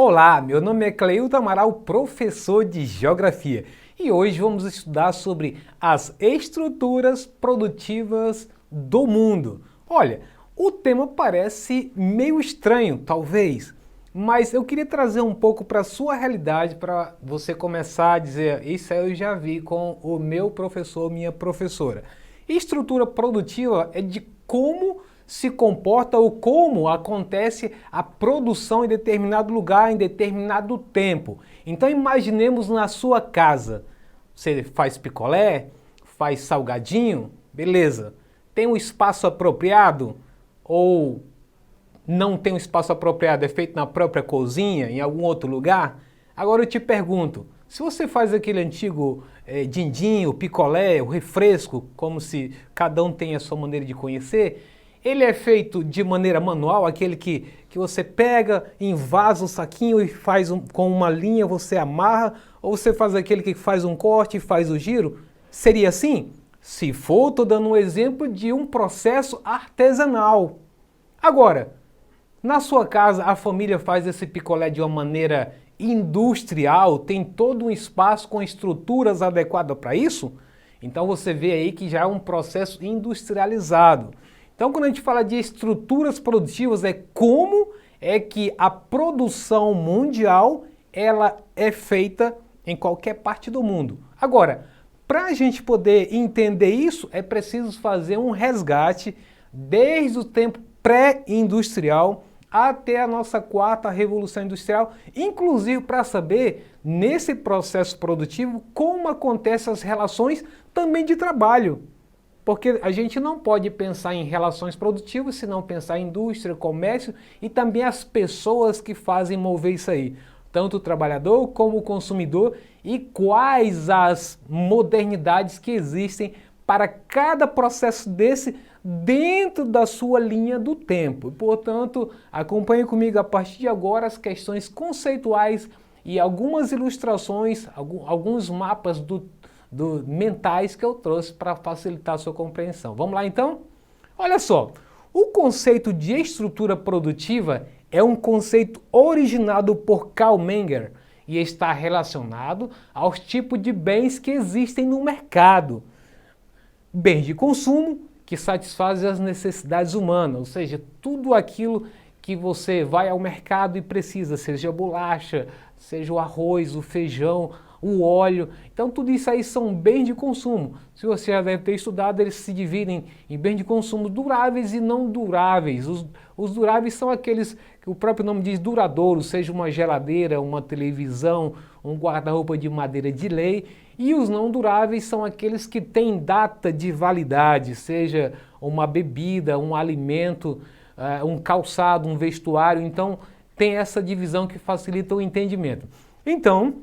Olá, meu nome é Cleilton Amaral, professor de Geografia, e hoje vamos estudar sobre as estruturas produtivas do mundo. Olha, o tema parece meio estranho, talvez, mas eu queria trazer um pouco para a sua realidade, para você começar a dizer, isso aí eu já vi com o meu professor, minha professora. Estrutura produtiva é de como se comporta ou como acontece a produção em determinado lugar, em determinado tempo. Então imaginemos na sua casa, você faz picolé, faz salgadinho, beleza. Tem um espaço apropriado ou não tem um espaço apropriado, é feito na própria cozinha, em algum outro lugar? Agora eu te pergunto, se você faz aquele antigo din-din, o picolé, o refresco, como se cada um tem a sua maneira de conhecer, ele é feito de maneira manual, aquele que você pega, invasa o saquinho e faz com uma linha, você amarra, ou você faz aquele que faz um corte e faz o giro? Seria assim? Se for, estou dando um exemplo de um processo artesanal. Agora, na sua casa a família faz esse picolé de uma maneira industrial, tem todo um espaço com estruturas adequadas para isso? Então você vê aí que já é um processo industrializado. Então, quando a gente fala de estruturas produtivas, é como é que a produção mundial ela é feita em qualquer parte do mundo. Agora, para a gente poder entender isso, é preciso fazer um resgate desde o tempo pré-industrial até a nossa quarta revolução industrial, inclusive para saber, nesse processo produtivo, como acontecem as relações também de trabalho. Porque a gente não pode pensar em relações produtivas se não pensar em indústria, comércio e também as pessoas que fazem mover isso aí. Tanto o trabalhador como o consumidor e quais as modernidades que existem para cada processo desse dentro da sua linha do tempo. Portanto, acompanhe comigo a partir de agora as questões conceituais e algumas ilustrações, alguns mapas mentais que eu trouxe para facilitar a sua compreensão. Vamos lá então? Olha só, o conceito de estrutura produtiva é um conceito originado por Karl Menger e está relacionado aos tipos de bens que existem no mercado. Bens de consumo que satisfazem as necessidades humanas, ou seja, tudo aquilo que você vai ao mercado e precisa, seja a bolacha, seja o arroz, o feijão, o óleo. Então tudo isso aí são bens de consumo. Se você já deve ter estudado, eles se dividem em bens de consumo duráveis e não duráveis. Os duráveis são aqueles que o próprio nome diz duradouros, seja uma geladeira, uma televisão, um guarda-roupa de madeira de lei. E os não duráveis são aqueles que têm data de validade, seja uma bebida, um alimento, um calçado, um vestuário. Então tem essa divisão que facilita o entendimento. Então,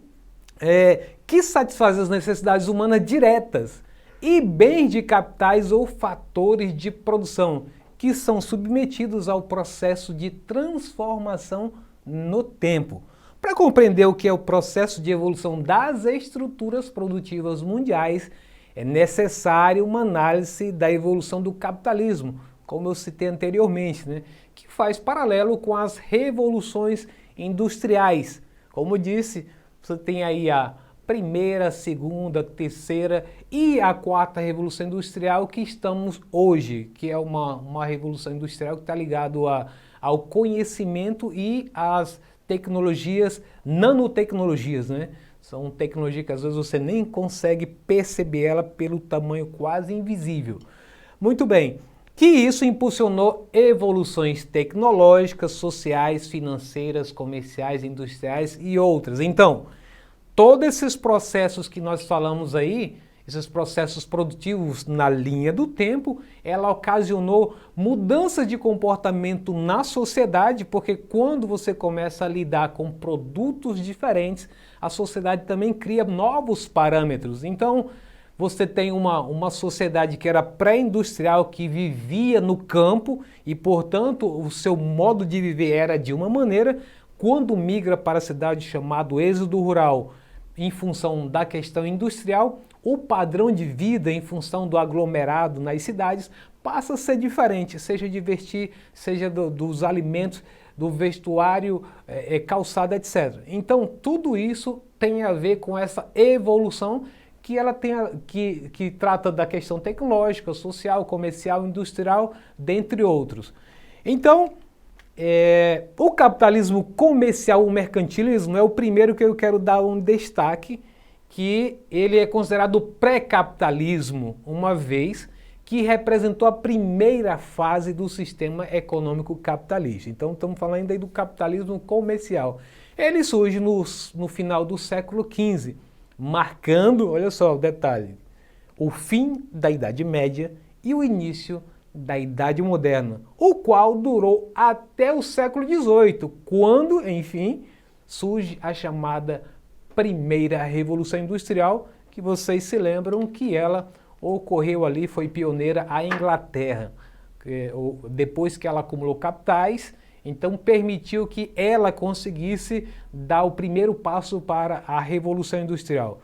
que satisfaz as necessidades humanas diretas e bens de capitais ou fatores de produção que são submetidos ao processo de transformação no tempo. Para compreender o que é o processo de evolução das estruturas produtivas mundiais, é necessário uma análise da evolução do capitalismo, como eu citei anteriormente, né, que faz paralelo com as revoluções industriais. Como disse, você tem aí a primeira, segunda, terceira e a quarta revolução industrial que estamos hoje, que é uma revolução industrial que está ligado ao conhecimento e às tecnologias, nanotecnologias, né? São tecnologias que às vezes você nem consegue perceber ela pelo tamanho quase invisível. Muito bem, que isso impulsionou evoluções tecnológicas, sociais, financeiras, comerciais, industriais e outras. Então, todos esses processos que nós falamos aí, esses processos produtivos na linha do tempo, ela ocasionou mudanças de comportamento na sociedade, porque quando você começa a lidar com produtos diferentes, a sociedade também cria novos parâmetros. Então, você tem uma sociedade que era pré-industrial, que vivia no campo e, portanto, o seu modo de viver era de uma maneira. Quando migra para a cidade chamado êxodo rural, em função da questão industrial, o padrão de vida em função do aglomerado nas cidades passa a ser diferente, seja de vestir, seja dos alimentos, do vestuário, calçado, etc. Então, tudo isso tem a ver com essa evolução que ela tem que trata da questão tecnológica, social, comercial, industrial, dentre outros. Então, o capitalismo comercial, o mercantilismo, é o primeiro que eu quero dar um destaque, que ele é considerado pré-capitalismo, uma vez que representou a primeira fase do sistema econômico capitalista. Então, estamos falando aí do capitalismo comercial. Ele surge no final do século XV, marcando, olha só o detalhe, o fim da Idade Média e o início da Idade Moderna, o qual durou até o século XVIII, quando, enfim, surge a chamada Primeira Revolução Industrial, que vocês se lembram que ela ocorreu ali, foi pioneira a Inglaterra. Depois que ela acumulou capitais, então permitiu que ela conseguisse dar o primeiro passo para a Revolução Industrial.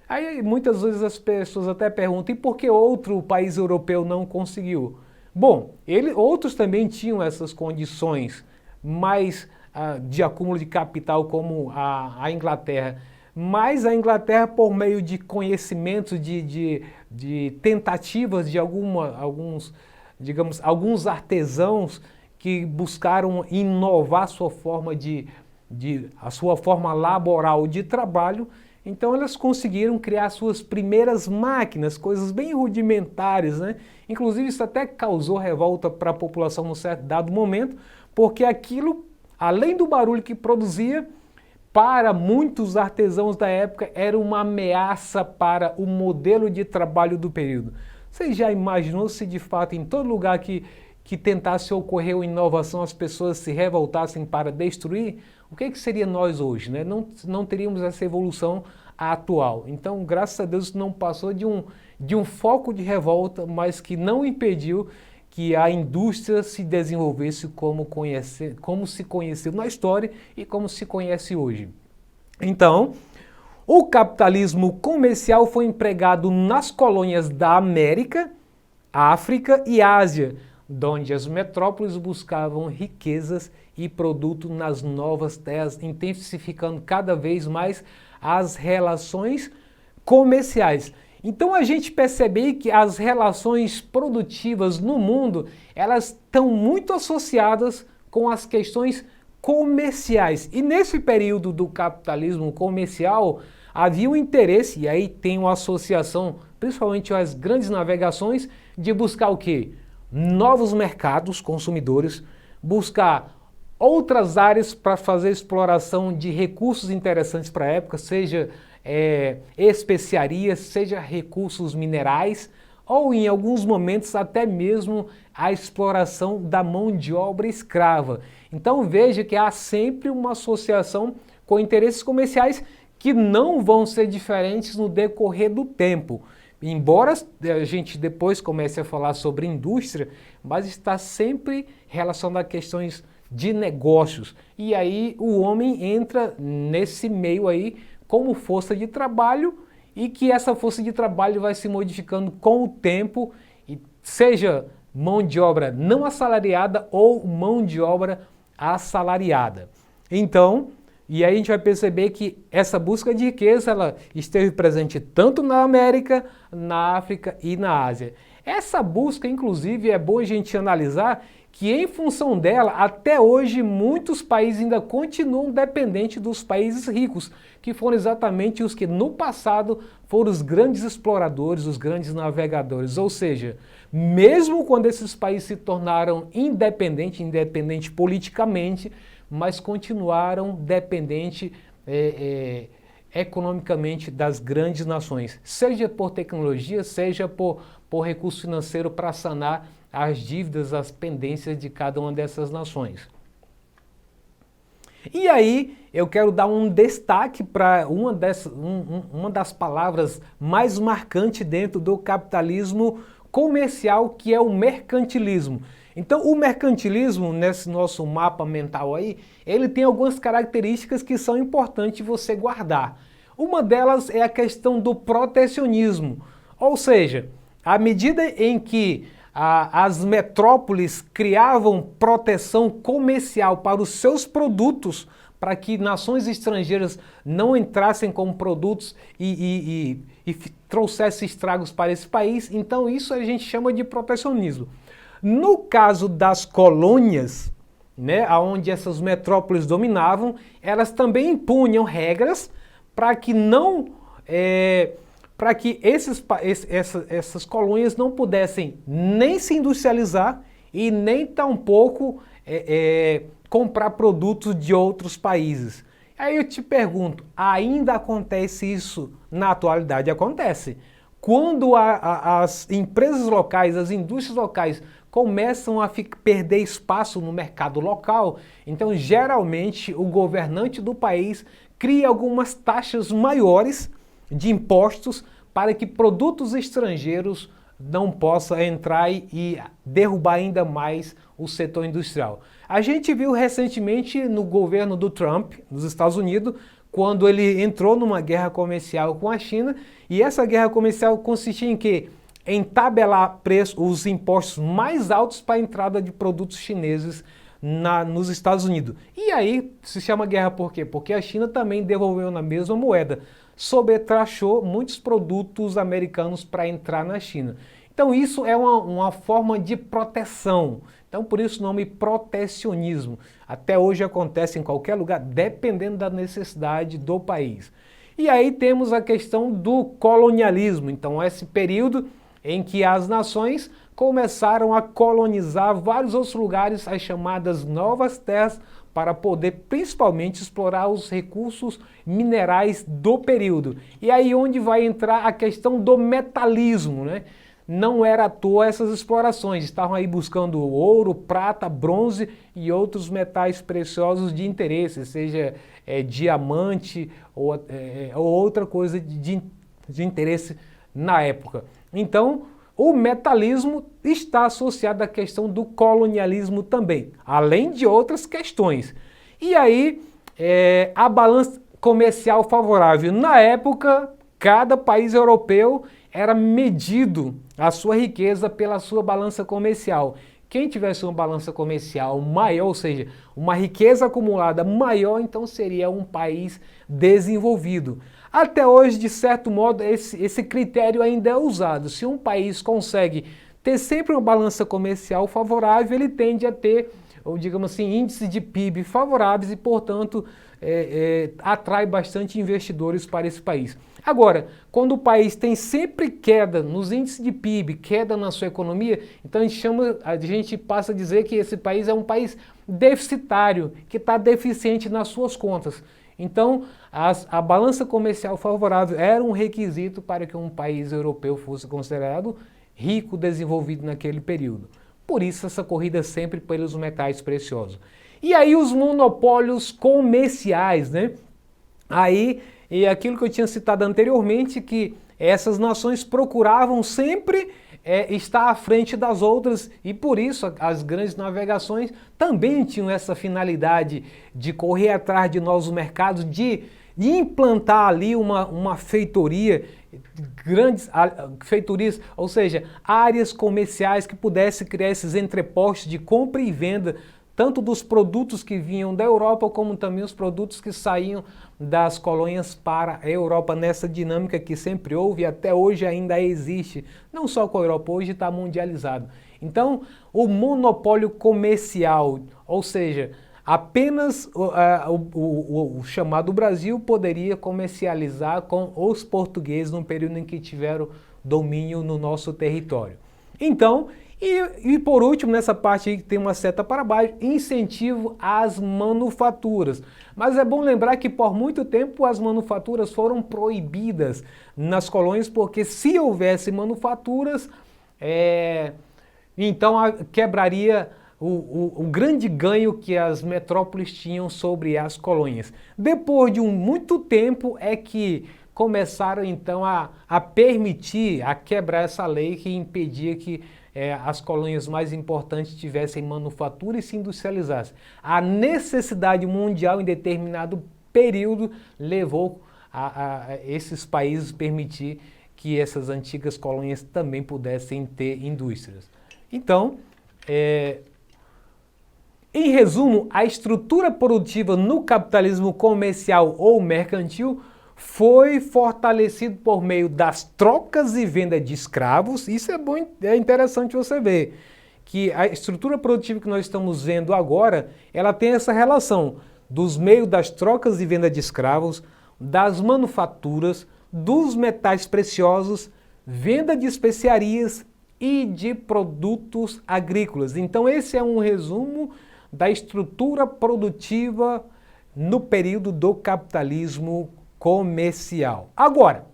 Aí muitas vezes as pessoas até perguntam, e por que outro país europeu não conseguiu? Bom, outros também tinham essas condições mais de acúmulo de capital como a Inglaterra, mas a Inglaterra, por meio de conhecimentos, de tentativas de alguns artesãos que buscaram inovar sua forma a sua forma laboral de trabalho, então elas conseguiram criar suas primeiras máquinas, coisas bem rudimentares, né? Inclusive isso até causou revolta para a população num certo dado momento, porque aquilo, além do barulho que produzia, para muitos artesãos da época era uma ameaça para o modelo de trabalho do período. Você já imaginou se de fato em todo lugar que tentasse ocorrer uma inovação as pessoas se revoltassem para destruir? O que seria nós hoje, né? Não teríamos essa evolução atual. Então, graças a Deus, não passou de um foco de revolta, mas que não impediu que a indústria se desenvolvesse como se conheceu na história e como se conhece hoje. Então, o capitalismo comercial foi empregado nas colônias da América, África e Ásia, onde as metrópoles buscavam riquezas e produto nas novas terras, intensificando cada vez mais as relações comerciais. Então a gente percebe que as relações produtivas no mundo, elas estão muito associadas com as questões comerciais. E nesse período do capitalismo comercial, havia um interesse, e aí tem uma associação, principalmente as grandes navegações, de buscar o quê? Novos mercados consumidores, buscar outras áreas para fazer exploração de recursos interessantes para a época, seja especiarias, seja recursos minerais, ou em alguns momentos até mesmo a exploração da mão de obra escrava. Então veja que há sempre uma associação com interesses comerciais que não vão ser diferentes no decorrer do tempo. Embora a gente depois comece a falar sobre indústria, mas está sempre relacionado a questões de negócios. E aí o homem entra nesse meio aí como força de trabalho, e que essa força de trabalho vai se modificando com o tempo, e seja mão de obra não assalariada ou mão de obra assalariada. Então, e aí a gente vai perceber que essa busca de riqueza ela esteve presente tanto na América, na África e na Ásia. Essa busca, inclusive, é bom a gente analisar que em função dela, até hoje, muitos países ainda continuam dependentes dos países ricos, que foram exatamente os que no passado foram os grandes exploradores, os grandes navegadores. Ou seja, mesmo quando esses países se tornaram independentes politicamente, mas continuaram dependentes economicamente das grandes nações, seja por tecnologia, seja por recurso financeiro para sanar as dívidas, as pendências de cada uma dessas nações. E aí eu quero dar um destaque para uma das palavras mais marcantes dentro do capitalismo comercial, que é o mercantilismo. Então o mercantilismo, nesse nosso mapa mental aí, ele tem algumas características que são importantes você guardar. Uma delas é a questão do protecionismo, ou seja, à medida em que as metrópoles criavam proteção comercial para os seus produtos, para que nações estrangeiras não entrassem com produtos e trouxessem estragos para esse país, então isso a gente chama de protecionismo. No caso das colônias, né, onde essas metrópoles dominavam, elas também impunham regras para que não para que essas colônias não pudessem nem se industrializar e nem tampouco comprar produtos de outros países. Aí eu te pergunto, ainda acontece isso na atualidade? Acontece. Quando as empresas locais, as indústrias locais começam a perder espaço no mercado local, então geralmente o governante do país cria algumas taxas maiores de impostos para que produtos estrangeiros não possam entrar e derrubar ainda mais o setor industrial. A gente viu recentemente no governo do Trump, nos Estados Unidos, quando ele entrou numa guerra comercial com a China, e essa guerra comercial consistia em quê? Em tabelar os impostos mais altos para a entrada de produtos chineses nos Estados Unidos. E aí se chama guerra por quê? Porque a China também devolveu na mesma moeda, sobretraxou muitos produtos americanos para entrar na China. Então isso é uma forma de proteção. Então por isso o nome protecionismo. Até hoje acontece em qualquer lugar, dependendo da necessidade do país. E aí temos a questão do colonialismo. Então esse período em que as nações começaram a colonizar vários outros lugares, as chamadas novas terras, para poder principalmente explorar os recursos minerais do período. E aí onde vai entrar a questão do metalismo, né? Não era à toa essas explorações, estavam aí buscando ouro, prata, bronze e outros metais preciosos de interesse, seja diamante ou outra coisa de interesse na época. Então, o metalismo está associado à questão do colonialismo também, além de outras questões. E aí, a balança comercial favorável. Na época, cada país europeu era medido a sua riqueza pela sua balança comercial. Quem tivesse uma balança comercial maior, ou seja, uma riqueza acumulada maior, então seria um país desenvolvido. Até hoje, de certo modo, esse critério ainda é usado. Se um país consegue ter sempre uma balança comercial favorável, ele tende a ter, ou digamos assim, índices de PIB favoráveis e, portanto, atrai bastante investidores para esse país. Agora, quando o país tem sempre queda nos índices de PIB, queda na sua economia, então a gente passa a dizer que esse país é um país deficitário, que está deficiente nas suas contas. Então, a balança comercial favorável era um requisito para que um país europeu fosse considerado rico, desenvolvido naquele período. Por isso, essa corrida sempre pelos metais preciosos. E aí, os monopólios comerciais, né? Aí, e aquilo que eu tinha citado anteriormente, que essas nações procuravam sempre estar à frente das outras e por isso as grandes navegações também tinham essa finalidade de correr atrás de novos mercados, de implantar ali uma feitoria, grandes feitorias, ou seja, áreas comerciais que pudessem criar esses entrepostos de compra e venda, tanto dos produtos que vinham da Europa, como também os produtos que saíam das colônias para a Europa, nessa dinâmica que sempre houve e até hoje ainda existe, não só com a Europa, hoje está mundializado. Então, o monopólio comercial, ou seja, apenas o chamado Brasil poderia comercializar com os portugueses no período em que tiveram domínio no nosso território. Então, e por último, nessa parte aí que tem uma seta para baixo, incentivo às manufaturas. Mas é bom lembrar que por muito tempo as manufaturas foram proibidas nas colônias, porque se houvesse manufaturas, então quebraria o grande ganho que as metrópoles tinham sobre as colônias. Depois de muito tempo é que começaram então a permitir, a quebrar essa lei que impedia que as colônias mais importantes tivessem manufatura e se industrializassem. A necessidade mundial em determinado período levou esses países permitir que essas antigas colônias também pudessem ter indústrias. Então, em resumo, a estrutura produtiva no capitalismo comercial ou mercantil foi fortalecida por meio das trocas e venda de escravos. Isso é bom, é interessante você ver que a estrutura produtiva que nós estamos vendo agora, ela tem essa relação dos meios das trocas e venda de escravos, das manufaturas, dos metais preciosos, venda de especiarias e de produtos agrícolas. Então esse é um resumo da estrutura produtiva no período do capitalismo comercial. Agora,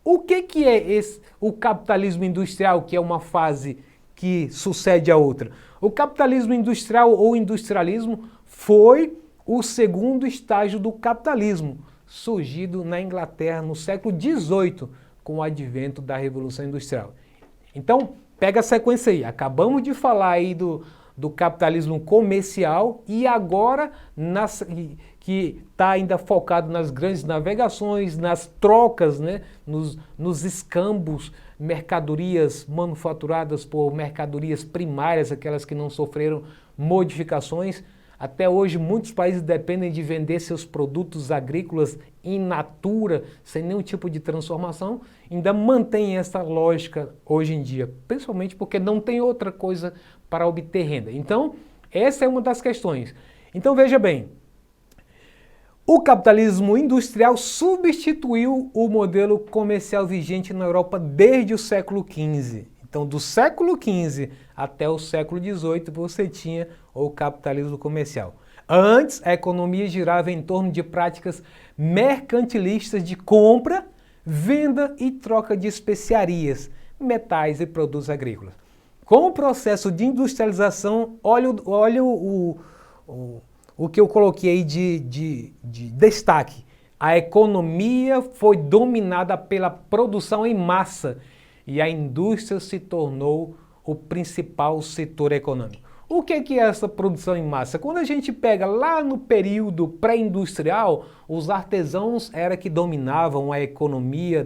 o que é o capitalismo industrial, que é uma fase que sucede a outra? O capitalismo industrial ou industrialismo foi o segundo estágio do capitalismo, surgido na Inglaterra no século XVIII, com o advento da Revolução Industrial. Então, pega a sequência aí. Acabamos de falar aí do capitalismo comercial e agora que está ainda focado nas grandes navegações, nas trocas, né, nos escambos, mercadorias manufaturadas por mercadorias primárias, aquelas que não sofreram modificações. Até hoje, muitos países dependem de vender seus produtos agrícolas in natura, sem nenhum tipo de transformação. Ainda mantém essa lógica hoje em dia, principalmente porque não tem outra coisa para obter renda. Então, essa é uma das questões. Então, veja bem, o capitalismo industrial substituiu o modelo comercial vigente na Europa desde o século XV. Então, do século XV até o século XVIII, você tinha o capitalismo comercial. Antes, a economia girava em torno de práticas mercantilistas de compra, venda e troca de especiarias, metais e produtos agrícolas. Com o processo de industrialização, olha o que eu coloquei aí de destaque. A economia foi dominada pela produção em massa e a indústria se tornou o principal setor econômico. O que é essa produção em massa? Quando a gente pega lá no período pré-industrial, os artesãos era que dominavam a economia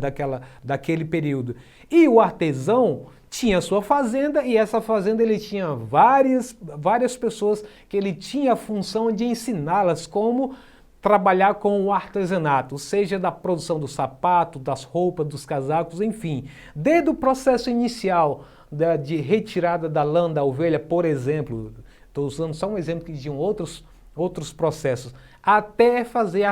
daquele período. E o artesão tinha sua fazenda e essa fazenda ele tinha várias pessoas que ele tinha a função de ensiná-las como trabalhar com o artesanato, seja da produção do sapato, das roupas, dos casacos, enfim. Desde o processo inicial de retirada da lã da ovelha, por exemplo, estou usando só um exemplo que diziam outros processos, até fazer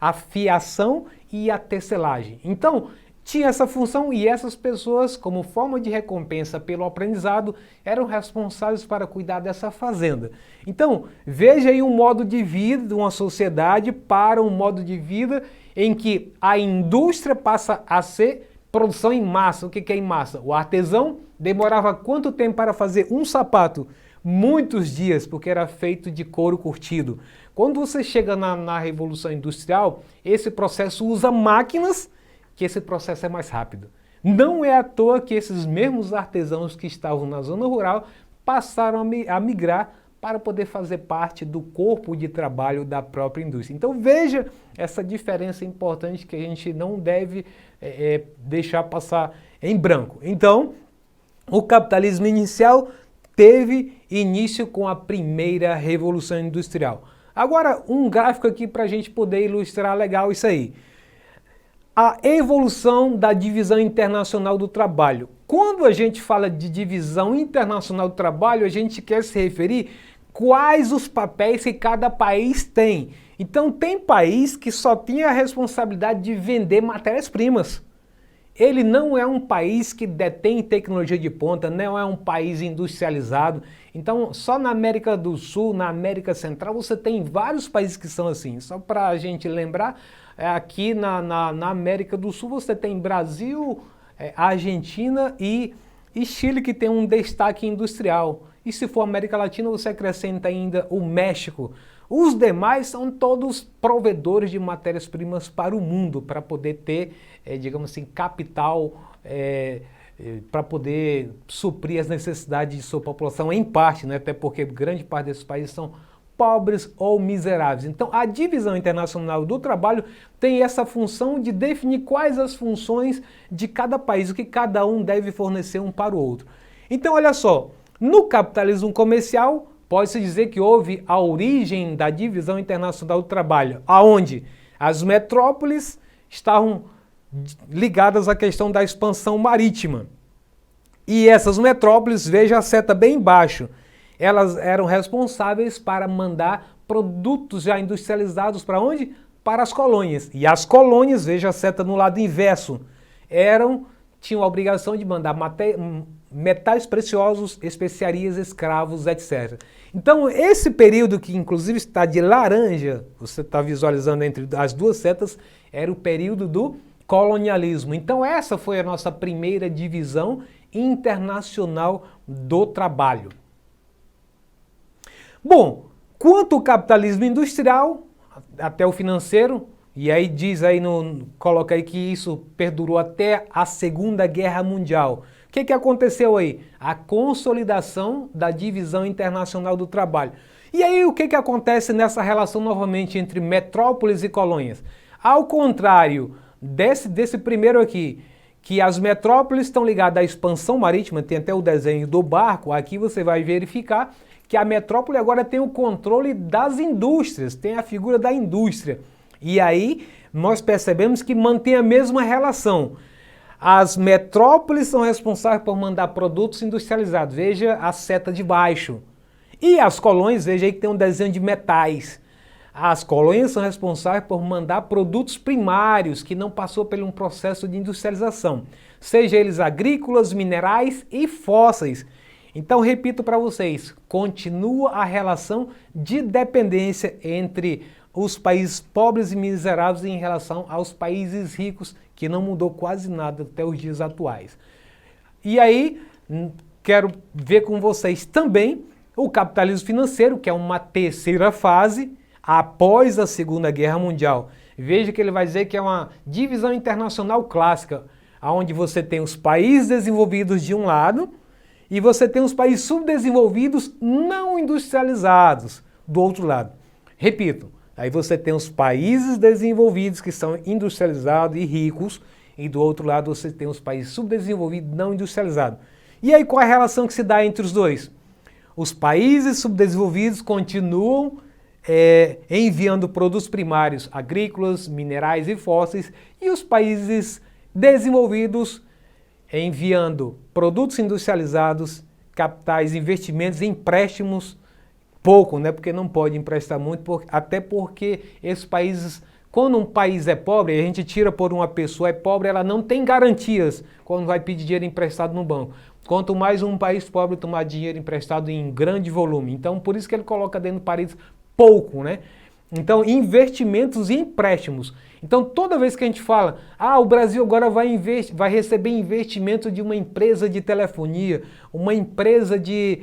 a fiação e a tecelagem. Então, tinha essa função e essas pessoas, como forma de recompensa pelo aprendizado, eram responsáveis para cuidar dessa fazenda. Então, veja aí um modo de vida de uma sociedade para um modo de vida em que a indústria passa a ser produção em massa. O que é em massa? O artesão demorava quanto tempo para fazer um sapato? Muitos dias, porque era feito de couro curtido. Quando você chega na Revolução Industrial, esse processo usa máquinas, que esse processo é mais rápido. Não é à toa que esses mesmos artesãos que estavam na zona rural passaram a migrar para poder fazer parte do corpo de trabalho da própria indústria. Então veja essa diferença importante que a gente não deve deixar passar em branco. Então, o capitalismo inicial teve início com a primeira Revolução Industrial. Agora, um gráfico aqui para a gente poder ilustrar legal isso aí. A evolução da divisão internacional do trabalho. Quando a gente fala de divisão internacional do trabalho, a gente quer se referir quais os papéis que cada país tem. Então tem país que só tinha a responsabilidade de vender matérias-primas. Ele não é um país que detém tecnologia de ponta, não é um país industrializado. Então, só na América do Sul, na América Central, você tem vários países que são assim. Só para a gente lembrar, aqui na América do Sul você tem Brasil, Argentina e Chile, que tem um destaque industrial. E se for América Latina, você acrescenta ainda o México. Os demais são todos provedores de matérias-primas para o mundo, para poder ter, digamos assim, capital para poder suprir as necessidades de sua população em parte, né? Até porque grande parte desses países são pobres ou miseráveis. Então, a divisão internacional do trabalho tem essa função de definir quais as funções de cada país, o que cada um deve fornecer um para o outro. Então, olha só, no capitalismo comercial, pode-se dizer que houve a origem da divisão internacional do trabalho, aonde as metrópoles estavam ligadas à questão da expansão marítima. E essas metrópoles, veja a seta bem embaixo, elas eram responsáveis para mandar produtos já industrializados para onde? Para as colônias. E as colônias, veja a seta no lado inverso, tinham a obrigação de mandar metais preciosos, especiarias, escravos, etc. Então, esse período que inclusive está de laranja, você está visualizando entre as duas setas, era o período do colonialismo. Então, essa foi a nossa primeira divisão internacional do trabalho. Bom, quanto ao capitalismo industrial, até o financeiro, e aí coloca aí que isso perdurou até a Segunda Guerra Mundial. O que aconteceu aí? A consolidação da divisão internacional do trabalho. E aí o que acontece nessa relação novamente entre metrópoles e colônias? Ao contrário desse primeiro aqui, que as metrópoles estão ligadas à expansão marítima, tem até o desenho do barco, aqui você vai verificar que a metrópole agora tem o controle das indústrias, tem a figura da indústria. E aí nós percebemos que mantém a mesma relação. As metrópoles são responsáveis por mandar produtos industrializados, veja a seta de baixo. E as colônias, veja aí que tem um desenho de metais. As colônias são responsáveis por mandar produtos primários que não passou por um processo de industrialização, seja eles agrícolas, minerais e fósseis. Então, repito para vocês, continua a relação de dependência entre os países pobres e miseráveis em relação aos países ricos, que não mudou quase nada até os dias atuais. E aí, quero ver com vocês também o capitalismo financeiro, que é uma terceira fase, após a Segunda Guerra Mundial. Veja que ele vai dizer que é uma divisão internacional clássica, onde você tem os países desenvolvidos de um lado e você tem os países subdesenvolvidos não industrializados do outro lado. Repito, aí você tem os países desenvolvidos que são industrializados e ricos e do outro lado você tem os países subdesenvolvidos não industrializados. E aí qual é a relação que se dá entre os dois? Os países subdesenvolvidos continuam enviando produtos primários agrícolas, minerais e fósseis, e os países desenvolvidos enviando produtos industrializados, capitais, investimentos, empréstimos, pouco, né? Porque não pode emprestar muito, até porque esses países, quando um país é pobre, a gente tira por uma pessoa é pobre, ela não tem garantias quando vai pedir dinheiro emprestado no banco. Quanto mais um país pobre tomar dinheiro emprestado em grande volume. Então, por isso que ele coloca dentro do país pouco, né? Então, investimentos e empréstimos. Então, toda vez que a gente fala, o Brasil agora vai receber investimento de uma empresa de telefonia, uma empresa de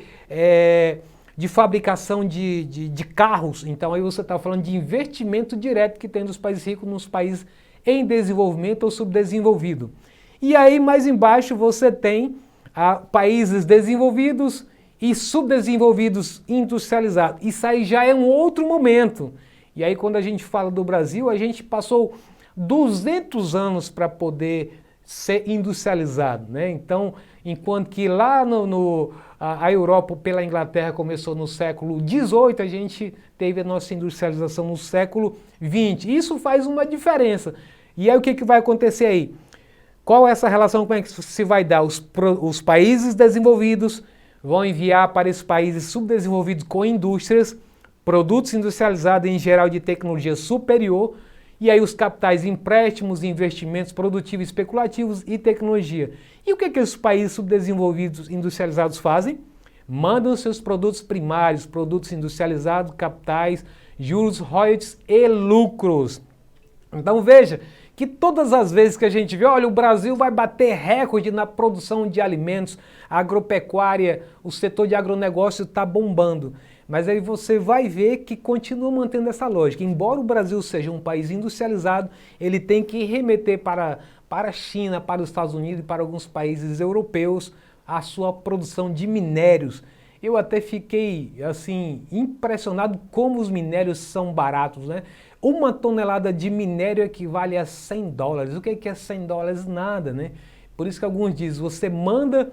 fabricação de carros. Então, aí você está falando de investimento direto que tem dos países ricos nos países em desenvolvimento ou subdesenvolvido. E aí, mais embaixo, você tem países desenvolvidos e subdesenvolvidos industrializados. Isso aí já é um outro momento. E aí quando a gente fala do Brasil, a gente passou 200 anos para poder ser industrializado, né? Então, enquanto que lá a Europa pela Inglaterra começou no século XVIII, a gente teve a nossa industrialização no século XX. Isso faz uma diferença. E aí o que vai acontecer aí? Qual é essa relação? Como é que se vai dar? Os países desenvolvidos vão enviar para esses países subdesenvolvidos com indústrias, produtos industrializados em geral de tecnologia superior, e aí os capitais, empréstimos, investimentos produtivos, especulativos e tecnologia. E o que os países subdesenvolvidos industrializados fazem? Mandam seus produtos primários, produtos industrializados, capitais, juros, royalties e lucros. Então veja que todas as vezes que a gente vê, olha, o Brasil vai bater recorde na produção de alimentos, agropecuária, o setor de agronegócio está bombando. Mas aí você vai ver que continua mantendo essa lógica. Embora o Brasil seja um país industrializado, ele tem que remeter para a China, para os Estados Unidos e para alguns países europeus a sua produção de minérios. eu até fiquei assim impressionado como os minérios são baratos, né? Uma tonelada de minério equivale a $100. O que é $100? Nada, né? Por isso que alguns dizem, você manda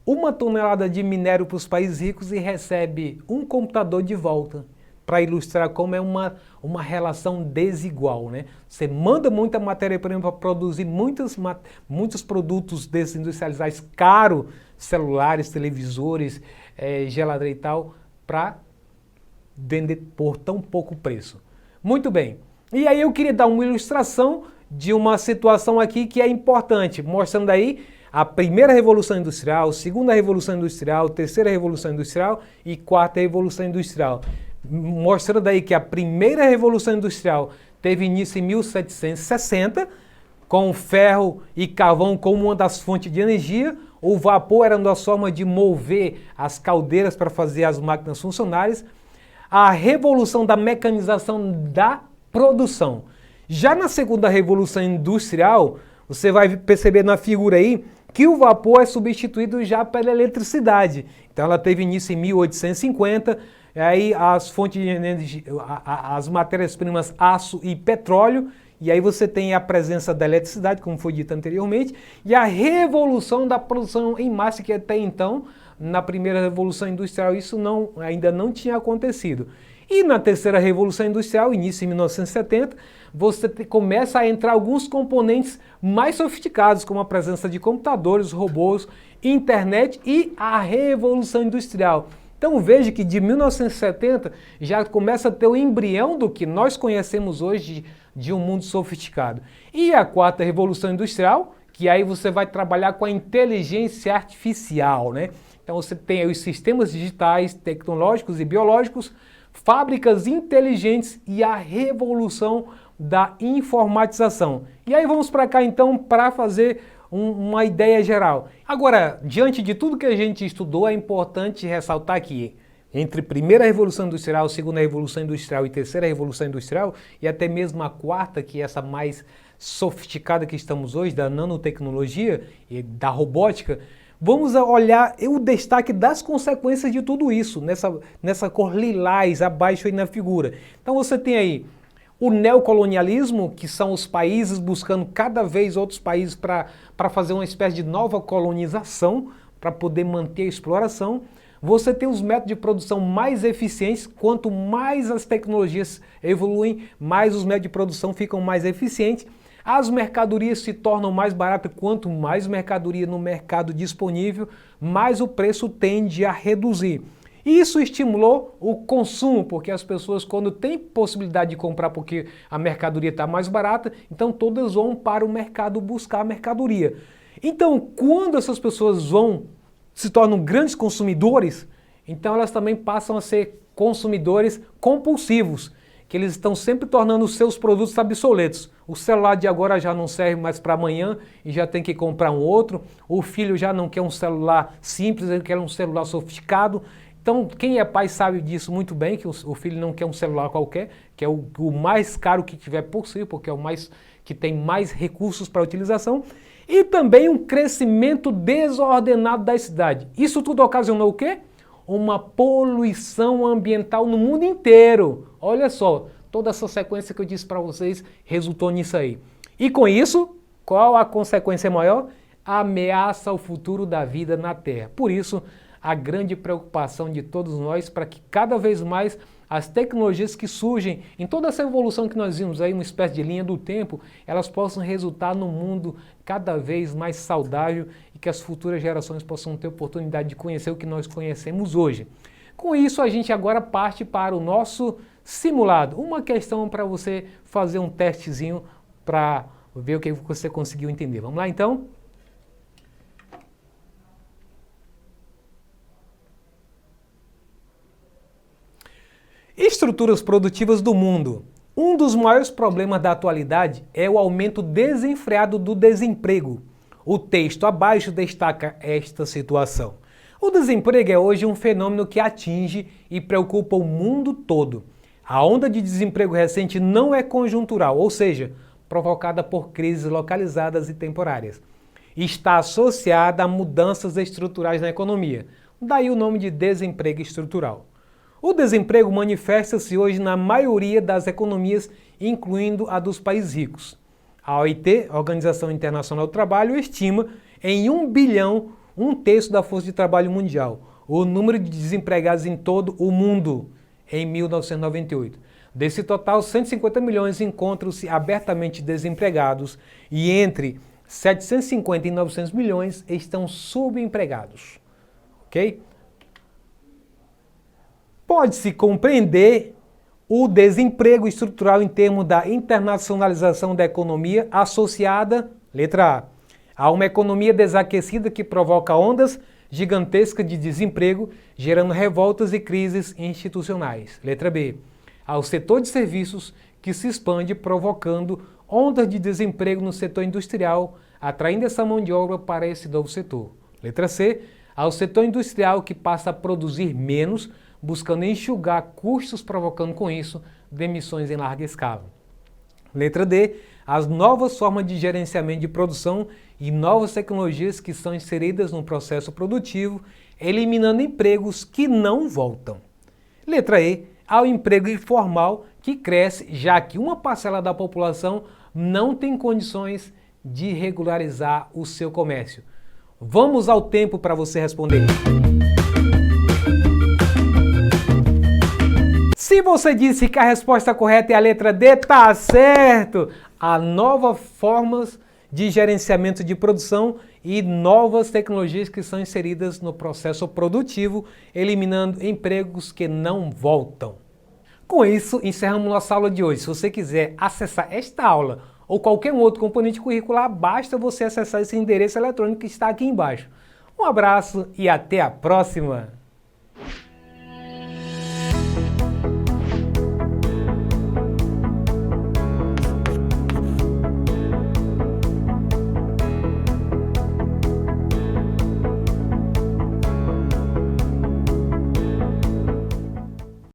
uma tonelada de minério para os países ricos e recebe um computador de volta, para ilustrar como é uma relação desigual, né? Você manda muita matéria-prima para produzir muitos produtos desses industrializados caros, celulares, televisores, geladeira e tal, para vender por tão pouco preço. Muito bem. E aí eu queria dar uma ilustração de uma situação aqui que é importante, mostrando aí a primeira revolução industrial, segunda revolução industrial, terceira revolução industrial e quarta revolução industrial. Mostrando aí que a primeira revolução industrial teve início em 1760, com ferro e carvão como uma das fontes de energia. O vapor era uma das formas de mover as caldeiras para fazer as máquinas funcionarem. A revolução da mecanização da produção. Já na segunda revolução industrial, você vai perceber na figura aí que o vapor é substituído já pela eletricidade. Então ela teve início em 1850, aí as fontes de energia, as matérias-primas aço e petróleo, e aí você tem a presença da eletricidade, como foi dito anteriormente, e a revolução da produção em massa, que até então, na primeira revolução industrial, isso ainda não tinha acontecido. E na terceira revolução industrial, início em 1970, você começa a entrar alguns componentes mais sofisticados, como a presença de computadores, robôs, internet e a revolução industrial. Então veja que de 1970 já começa a ter o embrião do que nós conhecemos hoje de um mundo sofisticado. E a quarta revolução industrial, que aí você vai trabalhar com a inteligência artificial, né? Então você tem aí os sistemas digitais, tecnológicos e biológicos, fábricas inteligentes e a revolução da informatização. E aí vamos para cá então para fazer uma ideia geral. Agora, diante de tudo que a gente estudou, é importante ressaltar que entre primeira revolução industrial, segunda revolução industrial e terceira revolução industrial, e até mesmo a quarta, que é essa mais sofisticada que estamos hoje, da nanotecnologia e da robótica, vamos olhar o destaque das consequências de tudo isso, nessa cor lilás abaixo aí na figura. Então você tem aí o neocolonialismo, que são os países buscando cada vez outros países para fazer uma espécie de nova colonização, para poder manter a exploração. Você tem os métodos de produção mais eficientes, quanto mais as tecnologias evoluem, mais os métodos de produção ficam mais eficientes. As mercadorias se tornam mais baratas, quanto mais mercadoria no mercado disponível, mais o preço tende a reduzir. Isso estimulou o consumo, porque as pessoas, quando têm possibilidade de comprar porque a mercadoria está mais barata, então todas vão para o mercado buscar a mercadoria. Então, quando essas pessoas se tornam grandes consumidores, então elas também passam a ser consumidores compulsivos, que eles estão sempre tornando os seus produtos obsoletos. O celular de agora já não serve mais para amanhã e já tem que comprar um outro. O filho já não quer um celular simples, ele quer um celular sofisticado. Então, quem é pai sabe disso muito bem, que o filho não quer um celular qualquer, que é o mais caro que tiver possível, porque é o mais que tem mais recursos para utilização. E também um crescimento desordenado da cidade. Isso tudo ocasionou o quê? Uma poluição ambiental no mundo inteiro. Olha só, toda essa sequência que eu disse para vocês resultou nisso aí. E com isso, qual a consequência maior? A ameaça ao futuro da vida na Terra. Por isso, a grande preocupação de todos nós para que cada vez mais as tecnologias que surgem em toda essa evolução que nós vimos aí, uma espécie de linha do tempo, elas possam resultar num mundo cada vez mais saudável e que as futuras gerações possam ter oportunidade de conhecer o que nós conhecemos hoje. Com isso, a gente agora parte para o nosso simulado. Uma questão para você fazer um testezinho para ver o que você conseguiu entender. Vamos lá então? Estruturas produtivas do mundo. Um dos maiores problemas da atualidade é o aumento desenfreado do desemprego. O texto abaixo destaca esta situação. O desemprego é hoje um fenômeno que atinge e preocupa o mundo todo. A onda de desemprego recente não é conjuntural, ou seja, provocada por crises localizadas e temporárias. Está associada a mudanças estruturais na economia. Daí o nome de desemprego estrutural. O desemprego manifesta-se hoje na maioria das economias, incluindo a dos países ricos. A OIT, a Organização Internacional do Trabalho, estima em 1 bilhão, um terço da força de trabalho mundial, o número de desempregados em todo o mundo em 1998. Desse total, 150 milhões encontram-se abertamente desempregados e entre 750 e 900 milhões estão subempregados. Ok? Pode-se compreender o desemprego estrutural em termos da internacionalização da economia associada, letra A, a uma economia desaquecida que provoca ondas gigantescas de desemprego, gerando revoltas e crises institucionais. Letra B, ao setor de serviços que se expande, provocando ondas de desemprego no setor industrial, atraindo essa mão de obra para esse novo setor. Letra C, ao setor industrial que passa a produzir menos, buscando enxugar custos, provocando com isso demissões em larga escala. Letra D, as novas formas de gerenciamento de produção e novas tecnologias que são inseridas no processo produtivo, eliminando empregos que não voltam. Letra E, ao emprego informal que cresce, já que uma parcela da população não tem condições de regularizar o seu comércio. Vamos ao tempo para você responder. Se você disse que a resposta correta é a letra D, tá certo! Há novas formas de gerenciamento de produção e novas tecnologias que são inseridas no processo produtivo, eliminando empregos que não voltam. Com isso, encerramos nossa aula de hoje. Se você quiser acessar esta aula ou qualquer outro componente curricular, basta você acessar esse endereço eletrônico que está aqui embaixo. Um abraço e até a próxima!